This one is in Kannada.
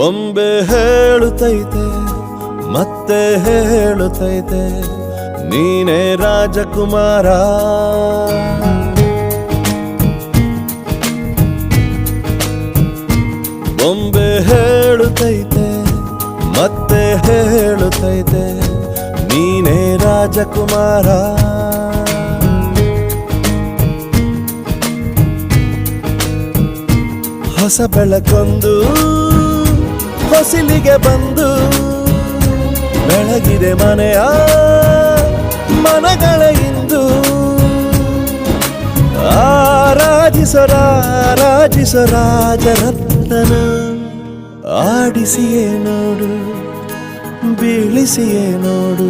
ಬೊಂಬೆ ಹೇಳುತ್ತೈತೆ ಮತ್ತೆ ಹೇಳುತ್ತೈತೆ ನೀನೇ ರಾಜಕುಮಾರ. ಬೊಂಬೆ ಹೇಳುತ್ತೈತೆ ಮತ್ತೆ ಹೇಳುತ್ತೈತೆ ನೀನೇ ರಾಜಕುಮಾರ. ಹೊಸ ಬೆಳಕೊಂದು ಹೊಸಿಲಿಗೆ ಬಂದು ಬೆಳಗಿದೆ ಮನೆಯ ಮನಗಳ ಇಂದು. ಆರಾಜಿಸೋ ರಾಜರತ್ನನ ಆಡಿಸಿಯೇ ನೋಡು, ಬೀಳಿಸಿಯೇ ನೋಡು.